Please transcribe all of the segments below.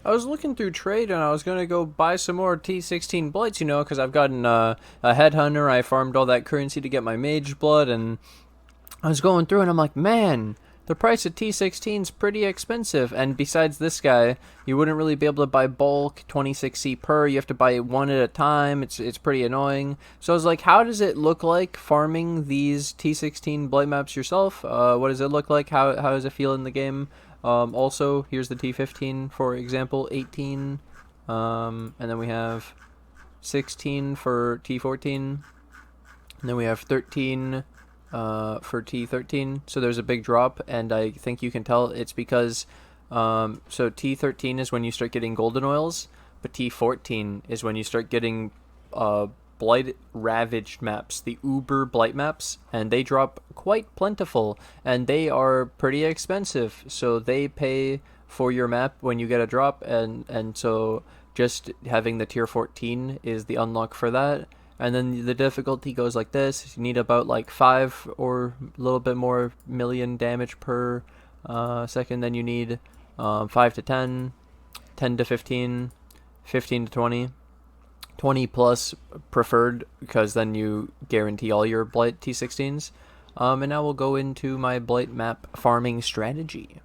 I was looking through trade and I was gonna go buy some more T16 blights, you know, because I've gotten a headhunter. I farmed all that currency to get my mage blood, and I was going through and I'm like, man, the price of T16 is pretty expensive. And besides this guy, you wouldn't really be able to buy bulk 26C per. You have to buy one at a time. It's pretty annoying. So I was like, how does it look like farming these T16 blight maps yourself? What does it look like? How does it feel in the game? Also, here's the T15, for example, 18. And then we have 16 for T14. And then we have 13 for T13. So there's a big drop, and I think you can tell it's because so T13 is when you start getting golden oils, but T14 is when you start getting blight ravaged maps, the uber blight maps, and they drop quite plentiful, and they are pretty expensive, so they pay for your map when you get a drop, and so just having the tier 14 is the unlock for that. And then the difficulty goes like this: you need about like 5 or a little bit more million damage per second. Then you need 5 to 10, 10 to 15, 15 to 20, 20 plus preferred, because then you guarantee all your blight T16s. And now we'll go into my blight map farming strategy.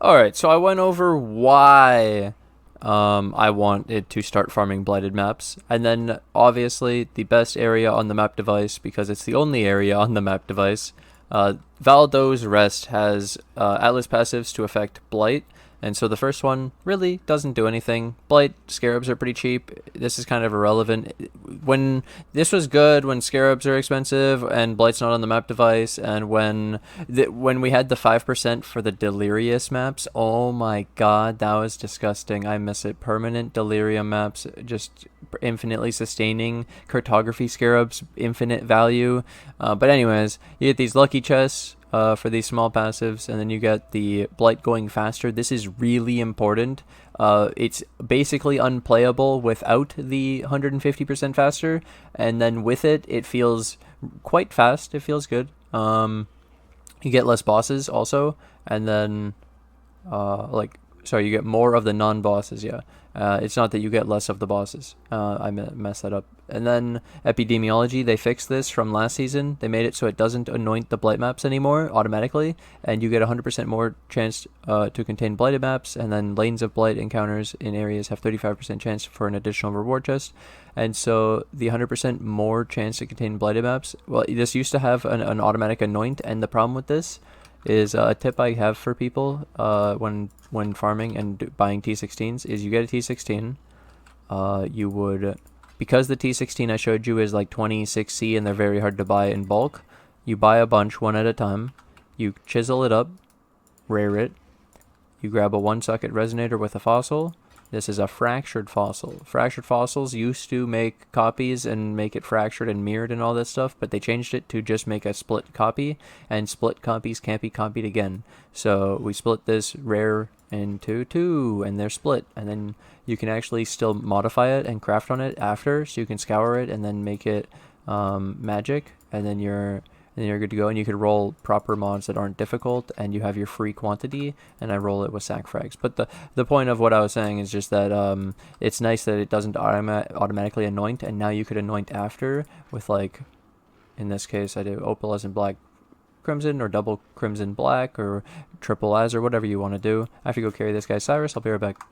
Alright, so I went over why I wanted to start farming blighted maps, and then obviously the best area on the map device, because it's the only area on the map device. Valdo's Rest has Atlas passives to affect Blight, and so the first one really doesn't do anything. Blight Scarabs are pretty cheap. This is kind of irrelevant. When this was good when Scarabs are expensive and Blight's not on the map device, and when we had the 5% for the Delirious maps, oh my god, that was disgusting. I miss it. Permanent Delirium maps, just infinitely sustaining. Cartography Scarabs, infinite value. But anyways, you get these lucky chests for these small passives, and then you get the Blight going faster. This is really important. It's basically unplayable without the 150% faster, and then with it, it feels quite fast. It feels good. You get less bosses also, and then you get more of the non-bosses. Yeah. It's not that you get less of the bosses. I messed that up. And then Epidemiology, they fixed this from last season. They made it so it doesn't anoint the blight maps anymore automatically, and you get 100% more chance to contain blighted maps, and then lanes of blight encounters in areas have 35% chance for an additional reward chest. And so the 100% more chance to contain blighted maps, well, this used to have an automatic anoint, and the problem with this is a tip I have for people when farming and buying T16s is you get a T16. You would, because the T16 I showed you is like 26C and they're very hard to buy in bulk, you buy a bunch one at a time, you chisel it up, rare it, you grab a 1-socket resonator with a fossil. This is a fractured fossil. Fractured fossils used to make copies and make it fractured and mirrored and all this stuff, but they changed it to just make a split copy, and split copies can't be copied again. So we split this rare into 2, and they're split, and then you can actually still modify it and craft on it after, so you can scour it and then make it magic, and then you're good to go, and you could roll proper mods that aren't difficult, and you have your free quantity, and I roll it with sack frags. But the point of what I was saying is just that it's nice that it doesn't automatically anoint, and now you could anoint after with, like, in this case I do opal as in black crimson, or double crimson black, or triple as, or whatever you want to do. I have to go carry this guy Cyrus. I'll be right back.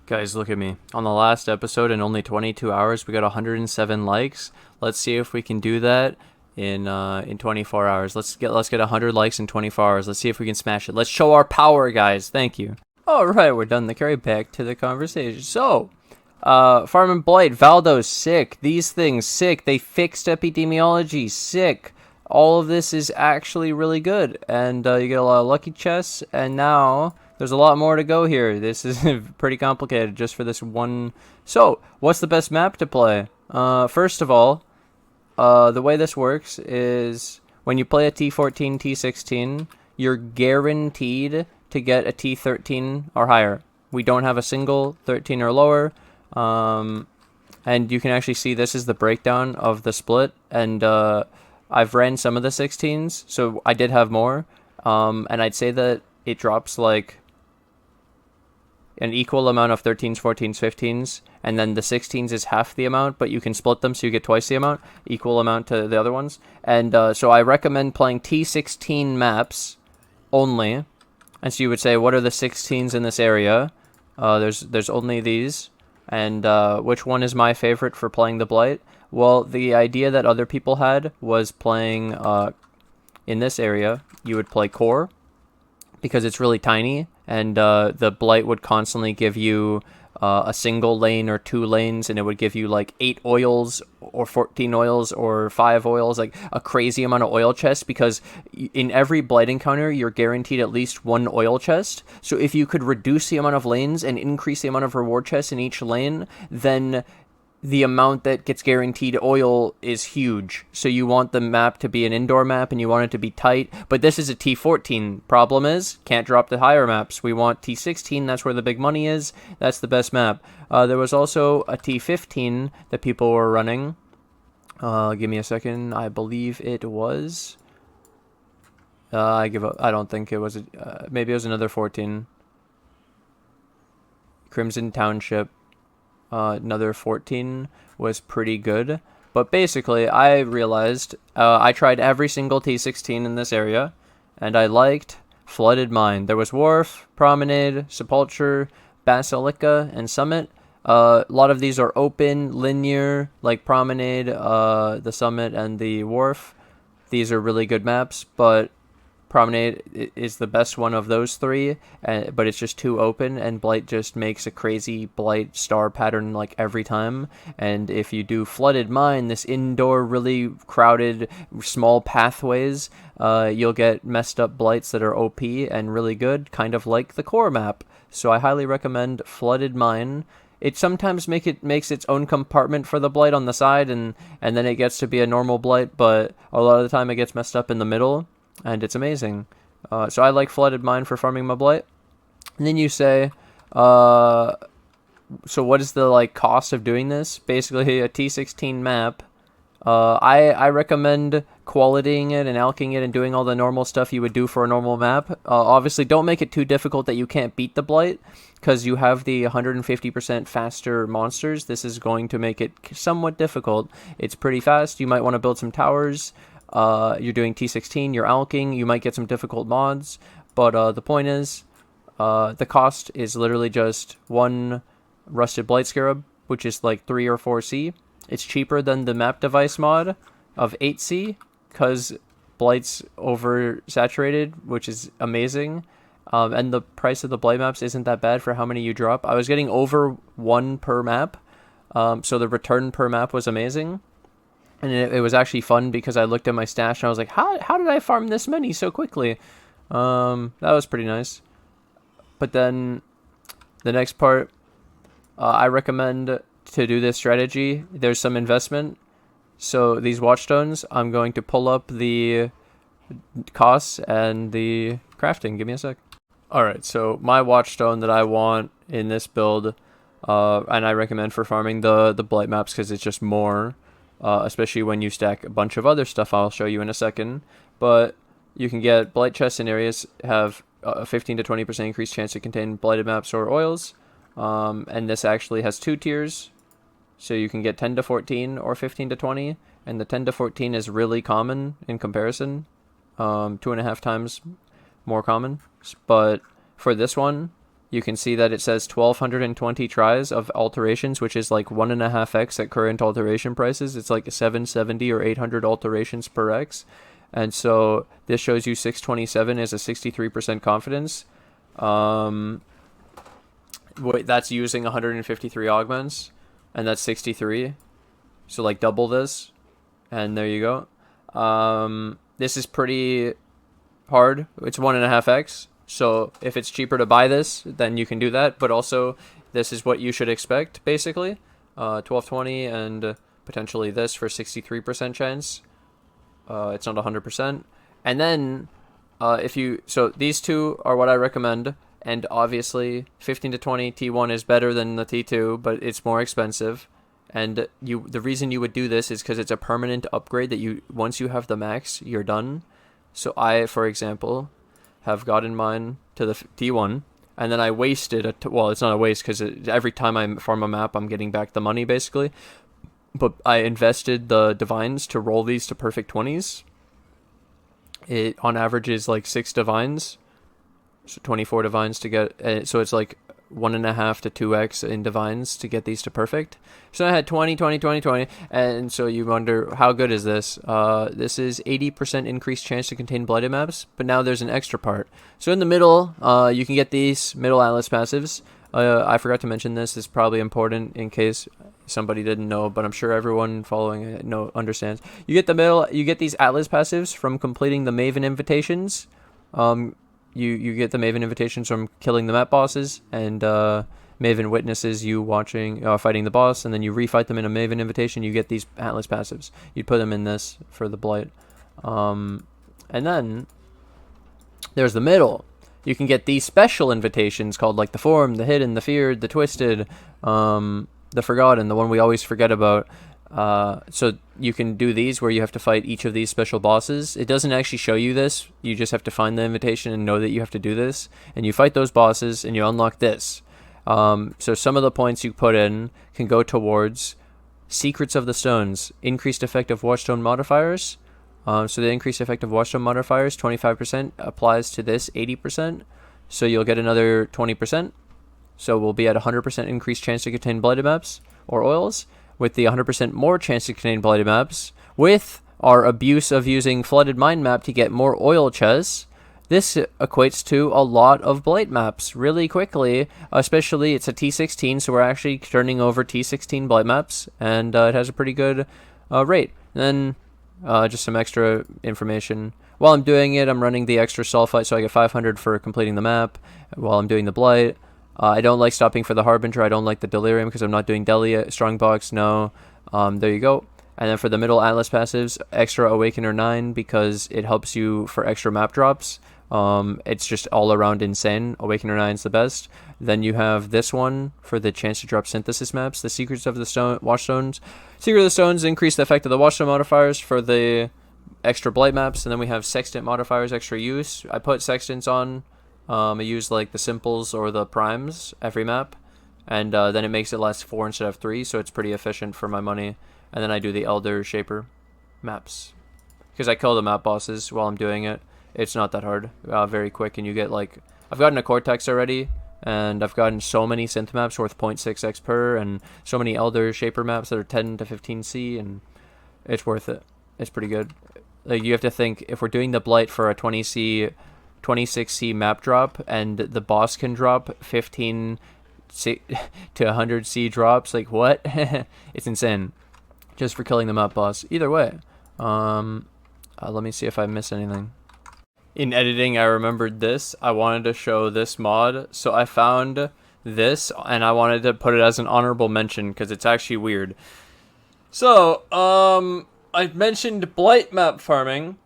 Guys, look at me. On the last episode, in only 22 hours, we got 107 likes. Let's see if we can do that in 24 hours. Let's get 100 likes in 24 hours. Let's see if we can smash it. Let's show our power, guys. Thank you. All right, we're done the carry. Back to the conversation. So, Farm and Blight, Valdo's sick. These things sick. They fixed epidemiology, sick. All of this is actually really good, and you get a lot of lucky chests. And now there's a lot more to go here. This is pretty complicated just for this one. So, what's the best map to play? First of all, the way this works is when you play a T14, T16, you're guaranteed to get a T13 or higher. We don't have a single 13 or lower. And you can actually see this is the breakdown of the split. And I've ran some of the 16s, so I did have more. And I'd say that it drops like an equal amount of 13s, 14s, 15s, and then the 16s is half the amount, but you can split them so you get twice the amount, equal amount to the other ones. And so I recommend playing T16 maps only. And so you would say, what are the 16s in this area? There's only these. And which one is my favorite for playing the Blight? Well, the idea that other people had was playing in this area, you would play core because it's really tiny, and the Blight would constantly give you a single lane or 2 lanes, and it would give you like 8 oils or 14 oils or 5 oils, like a crazy amount of oil chests, because in every Blight encounter you're guaranteed at least 1 oil chest. So if you could reduce the amount of lanes and increase the amount of reward chests in each lane, then the amount that gets guaranteed oil is huge. So you want the map to be an indoor map and you want it to be tight, but this is a T14. Problem is, can't drop the higher maps. We want T16, that's where the big money is. That's the best map. There was also a T15 that people were running. Give me a second. I believe it was... I give up. I don't think it was... maybe it was another 14. Crimson Township. Another 14 was pretty good. But basically, I realized I tried every single T16 in this area, and I liked Flooded Mine. There was Wharf, Promenade, Sepulture, Basilica, and Summit. A lot of these are open, linear, like Promenade, the Summit, and the Wharf. These are really good maps, but Promenade is the best one of those 3, but it's just too open, and Blight just makes a crazy Blight star pattern like every time. And if you do Flooded Mine, this indoor, really crowded, small pathways, you'll get messed up Blights that are OP and really good, kind of like the core map. So I highly recommend Flooded Mine. It sometimes makes its own compartment for the Blight on the side, and then it gets to be a normal Blight, but a lot of the time it gets messed up in the middle. And it's amazing. So I like Flooded Mine for farming my Blight. And then you say, so what is the like cost of doing this? Basically a T16 map. I recommend qualitying it and alking it and doing all the normal stuff you would do for a normal map. Obviously, don't make it too difficult that you can't beat the Blight, because you have the 150% faster monsters. This is going to make it somewhat difficult. It's pretty fast. You might want to build some towers. You're doing T16, you're alking, you might get some difficult mods, but the point is, the cost is literally just 1 Rusted Blight Scarab, which is like 3 or 4C. It's cheaper than the map device mod of 8C, because Blight's oversaturated, which is amazing. And the price of the Blight maps isn't that bad for how many you drop. I was getting over 1 per map, so the return per map was amazing. And it was actually fun because I looked at my stash and I was like, how did I farm this many so quickly? That was pretty nice. But then the next part, I recommend to do this strategy. There's some investment. So these Watchstones, I'm going to pull up the costs and the crafting. Give me a sec. Alright, so my Watchstone that I want in this build, and I recommend for farming the Blight maps because it's just more... especially when you stack a bunch of other stuff I'll show you in a second. But you can get Blight chests in areas have a 15 to 20% increased chance to contain blighted maps or oils. And this actually has 2 tiers. So you can get 10 to 14 or 15 to 20. And the 10 to 14 is really common in comparison. 2.5 times more common. But for this one, you can see that it says 1,220 tries of alterations, which is like 1.5x at current alteration prices. It's like 770 or 800 alterations per x. And so this shows you 627 is a 63% confidence. That's using 153 augments, and that's 63. So like double this, and there you go. This is pretty hard. It's 1.5x. So if it's cheaper to buy this, then you can do that. But also, this is what you should expect, basically. 1220 and potentially this for 63% chance. It's not 100%. And then, so these 2 are what I recommend. And obviously, 15 to 20 T1 is better than the T2, but it's more expensive. And the reason you would do this is because it's a permanent upgrade that once you have the max, you're done. So I, for example, have gotten mine to the T1, and then I wasted well, it's not a waste because every time I farm a map, I'm getting back the money basically. But I invested the divines to roll these to perfect 20s. It on average is like 6 divines, so 24 divines to get. So it's like 1.5 to 2x in divines to get these to perfect. So I had 20, 20, 20, 20, and so you wonder how good is this? This is 80% increased chance to contain blighted maps, but now there's an extra part. So in the middle, you can get these middle atlas passives. I forgot to mention this. This is probably important in case somebody didn't know, but I'm sure everyone following it understands. You get these atlas passives from completing the Maven invitations. You get the Maven invitations from killing the map bosses, and Maven witnesses you fighting the boss, and then you refight them in a Maven invitation. You get these atlas passives. You'd put them in this for the Blight, and then there's the middle. You can get these special invitations called like the Formed, the Hidden, the Feared, the Twisted, the Forgotten, the one we always forget about. So you can do these where you have to fight each of these special bosses. It doesn't actually show you this. You just have to find the invitation and know that you have to do this. And you fight those bosses and you unlock this. So some of the points you put in can go towards Secrets of the Stones, increased effect of Watchstone modifiers. So the increased effect of Watchstone modifiers, 25%, applies to this 80%. So you'll get another 20%. So we'll be at 100% increased chance to contain blighted maps or oils, with the 100% more chance to contain blighted maps, with our abuse of using flooded mind map to get more oil chests. This equates to a lot of blight maps really quickly, especially it's a T16, so we're actually turning over T16 blight maps, and it has a pretty good rate. And then just some extra information. While I'm doing it, I'm running the extra sulfite, so I get 500 for completing the map while I'm doing the blight. I don't like stopping for the Harbinger. I don't like the Delirium because I'm not doing Delia. Strongbox, no. There you go. And then for the middle Atlas passives, extra Awakener 9 because it helps you for extra map drops. It's just all around insane. Awakener 9 is the best. Then you have this one for the chance to drop synthesis maps. The Secrets of the Watchstones. Secret of the Stones increase the effect of the Watchstone modifiers for the extra blight maps. And then we have Sextant modifiers, extra use. I put Sextants on. I use like the simples or the primes every map, and then it makes it last 4 instead of 3, so it's pretty efficient for my money. And then I do the Elder Shaper maps because I kill the map bosses while I'm doing it. It's not that hard, very quick, and you get like I've gotten a Cortex already, and I've gotten so many synth maps worth 0.6x per, and so many Elder Shaper maps that are 10 to 15c, and it's worth it. It's pretty good. Like you have to think if we're doing the Blight for a 20c. 26c map drop, and the boss can drop 15 to 100c drops. Like what? It's insane just for killing the map boss. Either way, let me see if I missed anything. In editing, I remembered this. I wanted to show this mod, so I found this and I wanted to put it as an honorable mention because it's actually weird. So I mentioned Blight map farming,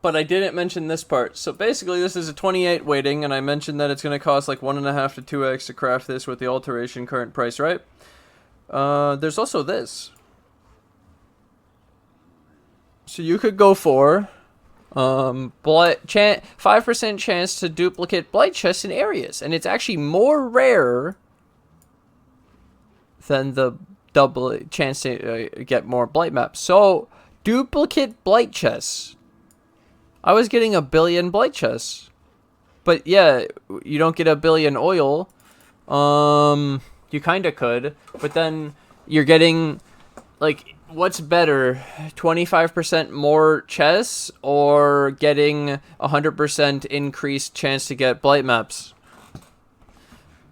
but I didn't mention this part. So basically this is a 28 weighting, and I mentioned that it's going to cost like 1.5 to 2x to craft this with the alteration current price, right? There's also this. So you could go for Blight 5% chance to duplicate Blight chests in areas, and it's actually more rare than the double chance to get more Blight maps. So duplicate Blight chests. I was getting 1 billion Blight chests. But yeah, you don't get 1 billion oil. You kind of could. But then you're getting, like, what's better? 25% more chests or getting 100% increased chance to get Blight maps?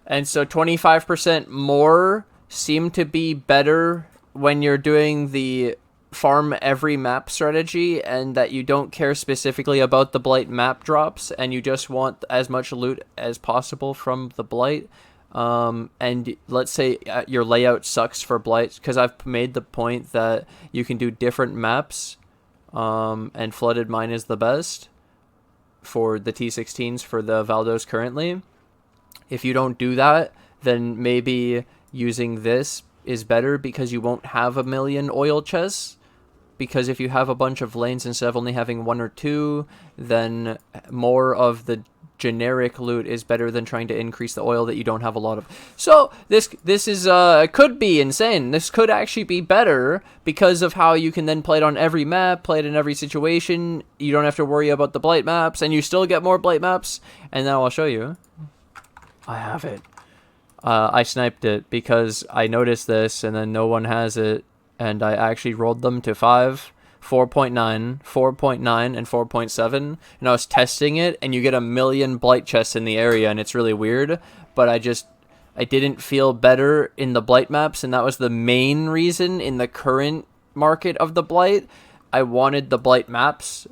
And so 25% more seem to be better when you're doing the farm every map strategy, and that you don't care specifically about the Blight map drops and you just want as much loot as possible from the Blight. And let's say your layout sucks for Blight, because I've made the point that you can do different maps, and Flooded Mine is the best for the T16s for the Valdos currently. If you don't do that, then maybe using this is better because you won't have 1 million oil chests. Because if you have a bunch of lanes instead of only having 1 or 2, then more of the generic loot is better than trying to increase the oil that you don't have a lot of. So this is could be insane. This could actually be better because of how you can then play it on every map, play it in every situation. You don't have to worry about the blight maps, and you still get more blight maps. And now I'll show you. I have it. I sniped it because I noticed this, and then no one has it, and I actually rolled them to 5. 4.9, 4.9, and 4.7, and I was testing it, and you get a million blight chests in the area, and it's really weird, but I didn't feel better in the blight maps, and that was the main reason in the current market of the blight. I wanted the blight maps,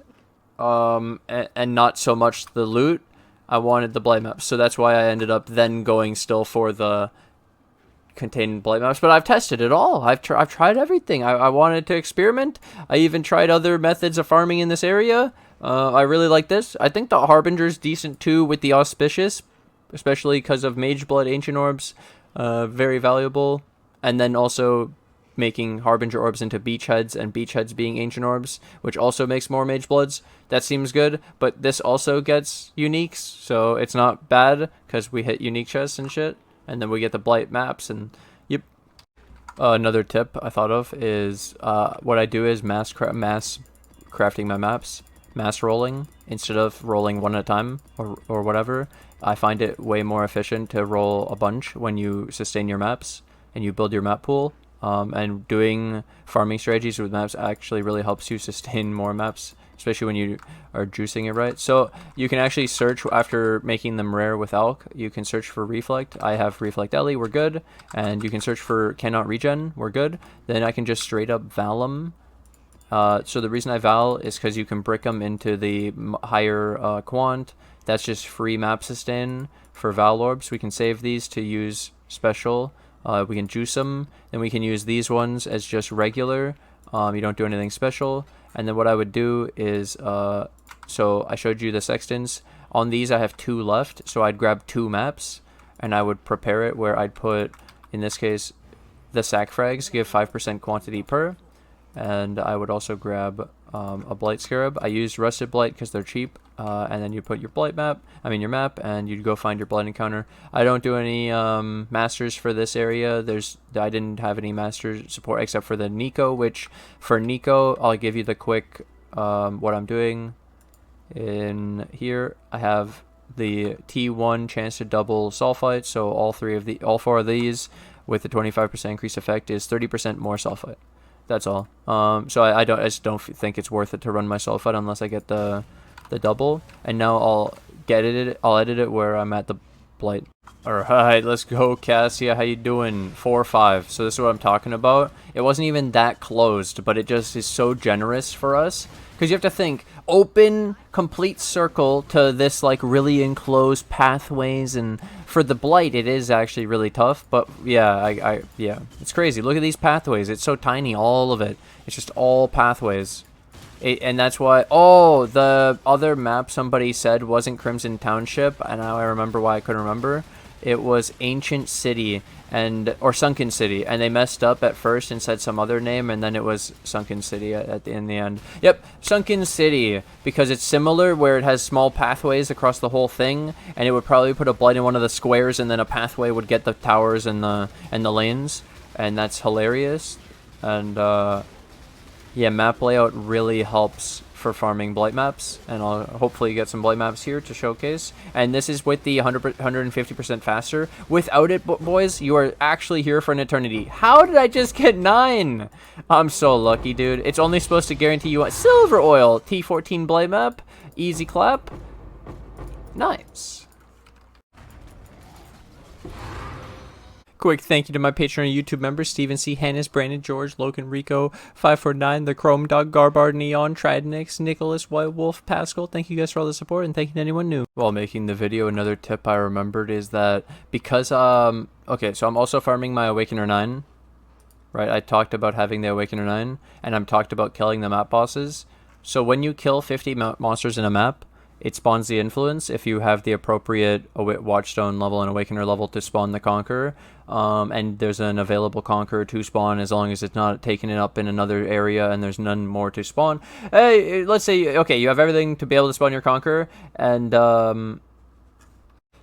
and not so much the loot. I wanted the blight maps, so that's why I ended up then going still for the contained blight maps, but I've tested it all. I've tried everything. I wanted to experiment. I even tried other methods of farming in this area. I really like this. I think the Harbinger's decent too with the Auspicious, especially because of Mage Blood, Ancient Orbs, very valuable. And then also making Harbinger Orbs into Beachheads, and Beachheads being Ancient Orbs, which also makes more Mage Bloods. That seems good, but this also gets uniques, so it's not bad because we hit unique chests and shit. And then we get the blight maps, and yep. Another tip I thought of is what I do is mass crafting my maps, mass rolling instead of rolling one at a time or whatever. I find it way more efficient to roll a bunch when you sustain your maps and you build your map pool. And doing farming strategies with maps actually really helps you sustain more maps, especially when you are juicing it right. So you can actually search after making them rare with Alk. You can search for Reflect. I have Reflect Ellie, we're good. And you can search for Cannot Regen, we're good. Then I can just straight up Val them. So the reason I Val is because you can brick them into the higher quant. That's just free map sustain for Val Orbs. We can save these to use special. We can juice them, and we can use these ones as just regular. You don't do anything special. And then what I would do is, so I showed you the Sextons. On these I have 2 left, so I'd grab 2 maps, and I would prepare it where I'd put, in this case, the sack frags give 5% quantity per, and I would also grab a Blight Scarab. I used Rusted Blight because they're cheap, and then you put your Blight map, your map, and you'd go find your Blight encounter. I don't do any masters for this area. I didn't have any master support except for the Nico, which for Nico, I'll give you the quick what I'm doing. In here, I have the T1 chance to double sulfite, so all 4 of these with the 25% increase effect is 30% more sulfite. That's all. So I just don't think it's worth it to run my sulfite unless I get the double. And now I'll edit it where I'm at the blight. Alright, let's go, Cassia. How you doing? 4-5. So this is what I'm talking about. It wasn't even that closed, but it just is so generous for us. Because you have to think, open, complete circle to this, like, really enclosed pathways, and for the blight, it is actually really tough, but yeah, yeah, it's crazy. Look at these pathways. It's so tiny, all of it. It's just all pathways. And that's why, oh, the other map somebody said wasn't Crimson Township, and now I remember why I couldn't remember. It was Ancient City, or Sunken City, and they messed up at first and said some other name, and then it was Sunken City in the end. Yep, Sunken City, because it's similar where it has small pathways across the whole thing, and it would probably put a blight in one of the squares, and then a pathway would get the towers and the lanes, and that's hilarious. And yeah, map layout really helps for farming blight maps, and I'll hopefully get some blight maps here to showcase. And this is with the 150% faster. Without it, boys, you are actually here for an eternity. How did I just get 9? I'm so lucky, dude. It's only supposed to guarantee you silver oil. T14 blight map, easy clap. Nice. Quick thank you to my Patreon and YouTube members: Steven C, Hannes, Brandon, George, Logan, Rico, 549, the Chrome Dog, Garbard, Neon, Tridnix, Nicholas, White Wolf, Pascal. Thank you guys for all the support, and thank you to anyone new. While making the video, another tip I remembered is that because okay, so I'm also farming my Awakener 9, right? I talked about having the Awakener 9, and I'm talked about killing the map bosses. So when you kill 50 monsters in a map, it spawns the influence if you have the appropriate Watchstone level and Awakener level to spawn the Conqueror. And there's an available Conqueror to spawn as long as it's not taking it up in another area and there's none more to spawn. Hey, let's say, okay, you have everything to be able to spawn your Conqueror, and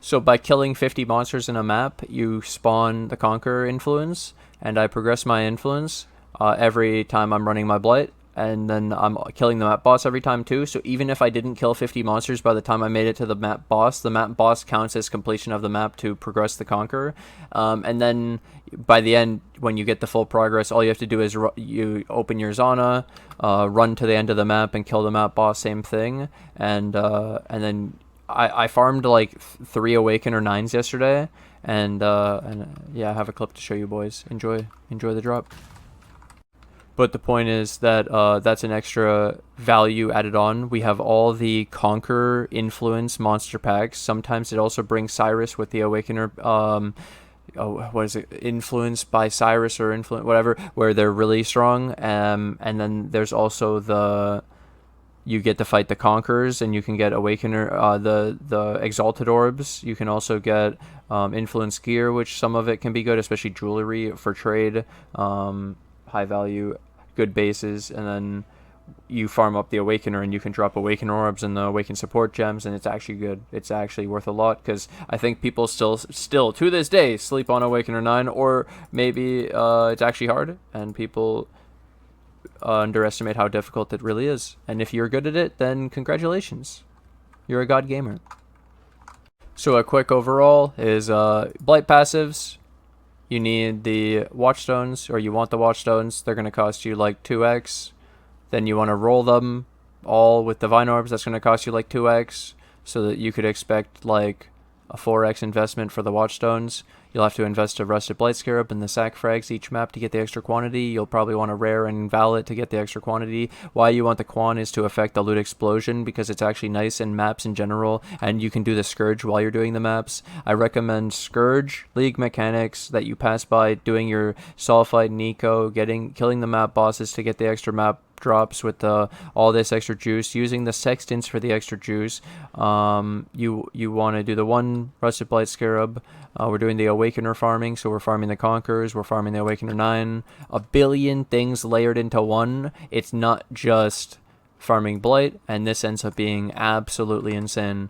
So by killing 50 monsters in a map, you spawn the Conqueror influence, and I progress my influence every time I'm running my Blight, and then I'm killing the map boss every time too. So even if I didn't kill 50 monsters by the time I made it to the map boss counts as completion of the map to progress the Conqueror. And then by the end, when you get the full progress, all you have to do is you open your Zana, run to the end of the map and kill the map boss, same thing, and then I farmed like 3 Awakener 9s yesterday, and yeah, I have a clip to show you boys. Enjoy the drop. But the point is that that's an extra value added on. We have all the Conqueror influence monster packs. Sometimes it also brings Cyrus with the Awakener. What is it? Influenced by Cyrus or influence, whatever, where they're really strong. And then there's also you get to fight the Conquerors, and you can get Awakener, the Exalted Orbs. You can also get Influence Gear, which some of it can be good, especially jewelry for trade, high value, good bases, and then you farm up the Awakener, and you can drop Awaken Orbs and the Awaken Support Gems, and it's actually good. It's actually worth a lot, because I think people still to this day sleep on Awakener 9, or maybe it's actually hard, and people underestimate how difficult it really is. And if you're good at it, then congratulations, you're a god gamer. So a quick overall is Blight passives. You need the Watchstones, or you want the Watchstones. They're going to cost you like 2x. Then you want to roll them all with Divine Orbs. That's going to cost you like 2x, so that you could expect like a 4x investment for the Watchstones. You'll have to invest a Rusted Blight Scarab and the sack frags each map to get the extra quantity. You'll probably want a rare and invalid to get the extra quantity. Why you want the quan is to affect the loot explosion, because it's actually nice in maps in general, and you can do the Scourge while you're doing the maps. I recommend Scourge, League mechanics, that you pass by doing your Sulfite and Eco, killing the map bosses to get the extra map drops with all this extra juice, using the Sextants for the extra juice. You want to do the one Rusted Blight Scarab. We're doing the Awakener farming, so we're farming the Conquerors, we're farming the Awakener 9. A billion things layered into one. It's not just farming Blight, and this ends up being absolutely insane.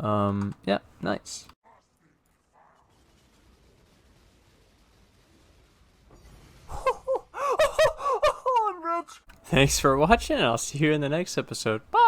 Yeah, nice. I'm rich. Thanks for watching, and I'll see you in the next episode. Bye!